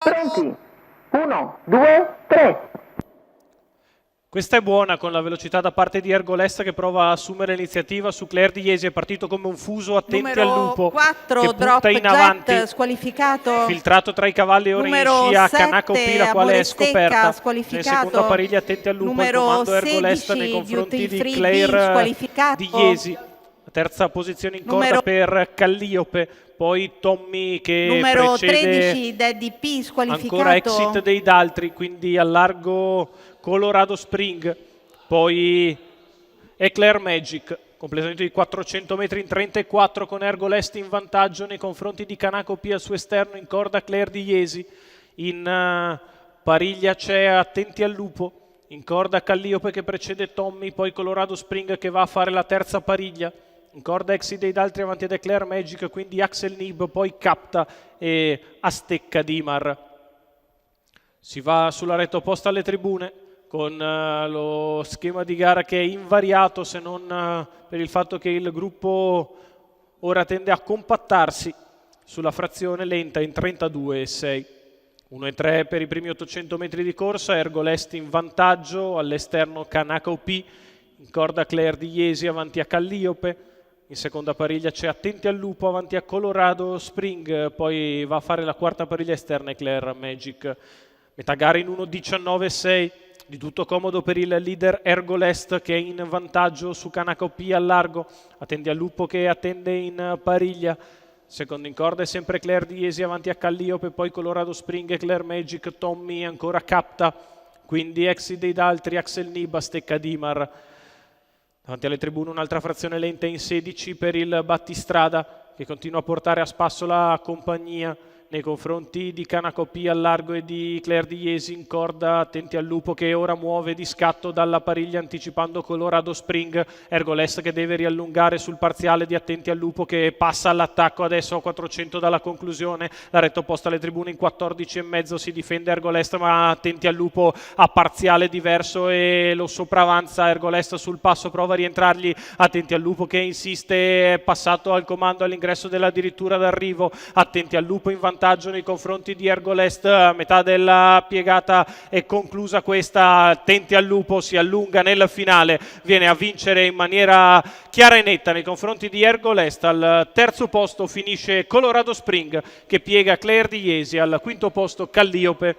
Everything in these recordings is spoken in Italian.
Pronti? 1, 2, 3. Questa è buona con la velocità da parte di Ergolesta che prova a assumere l'iniziativa su Claire Di Jesi, è partito come un fuso, attenti al lupo 4, che punta Drop in avanti, Jet, squalificato. filtrato tra i cavalli, ora Numero riesce a Kanako P, 7, la quale è Amore Stecca, scoperta. squalificato. Nel secondo apparecchio attenti al lupo, Numero il comando Ergolesta 16, nei confronti Duty di Free D, Claire squalificato. Di Jesi. Terza posizione in corda Numero- per Calliope, poi Tommy che Numero precede 13, Daddy P, squalificato. ancora Exit dei Daltri, quindi al largo Colorado Spring, poi Eclair Magic, completamento di 400 metri in 34 con Ergolest in vantaggio nei confronti di Kanako P al suo esterno, in corda Claire Di Jesi, in pariglia c'è Attenti al lupo, in corda Calliope che precede Tommy, poi Colorado Spring che va a fare la terza pariglia, in corda Exit dei Daltri avanti ad Eclair Magic, quindi Axel Nib, poi Capta e Azteca Dimar. Si va sulla retta opposta alle tribune con lo schema di gara che è invariato, se non per il fatto che il gruppo ora tende a compattarsi sulla frazione lenta in 32,6. 1,3 per i primi 800 metri di corsa, Ergolest in vantaggio, all'esterno Kanako P, in corda Claire Di Jesi avanti a Calliope, in seconda pariglia c'è Attenti al lupo avanti a Colorado Spring, poi va a fare la quarta pariglia esterna Eclair Magic. Metà gara in 1,19,6, di tutto comodo per il leader Ergolest che è in vantaggio su Kanako P al largo, Attenti al lupo che attende in pariglia, secondo in corda è sempre Claire Di Jesi avanti a Calliope, poi Colorado Spring, Eclair Magic, Tommy ancora Capta, quindi Exit dei Daltri, Axel Nib, Azteca Dimar. Davanti alle tribune un'altra frazione lenta in 16 per il battistrada che continua a portare a spasso la compagnia nei confronti di Kanako P al largo e di Claire Di Jesi in corda, Attenti al lupo che ora muove di scatto dalla pariglia anticipando Colorado Spring, Ergolest che deve riallungare sul parziale di Attenti al lupo che passa all'attacco adesso a 400 dalla conclusione, la retta opposta alle tribune in 14,5 si difende Ergolest ma Attenti al lupo a parziale diverso e lo sopravanza, Ergolest sul passo prova a rientrargli, Attenti al lupo che insiste, è passato al comando all'ingresso della dirittura d'arrivo, Attenti al lupo in vantaggio nei confronti di Ergolest, a metà della piegata è conclusa questa, Attenti al lupo si allunga nel finale, viene a vincere in maniera chiara e netta nei confronti di Ergolest, al terzo posto finisce Colorado Spring che piega Claire Di Jesi, al quinto posto Calliope.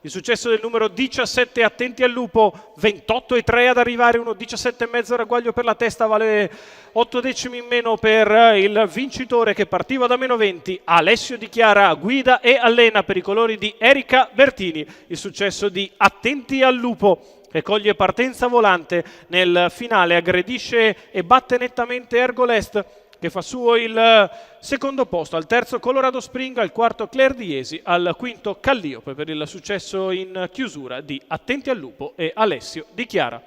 Il successo del numero 17 Attenti al lupo, 28,3 ad arrivare, 1,17,5 ragguaglio per la testa, vale 8 decimi in meno per il vincitore che partiva da meno 20, Alessio Di Chiara guida e allena per i colori di Erika Bertini. Il successo di Attenti al lupo che coglie partenza volante nel finale, aggredisce e batte nettamente Ergolest che fa suo il secondo posto, al terzo Colorado Spring, al quarto Claire Di Jesi, al quinto Calliope per il successo in chiusura di Attenti al lupo e Alessio Di Chiara.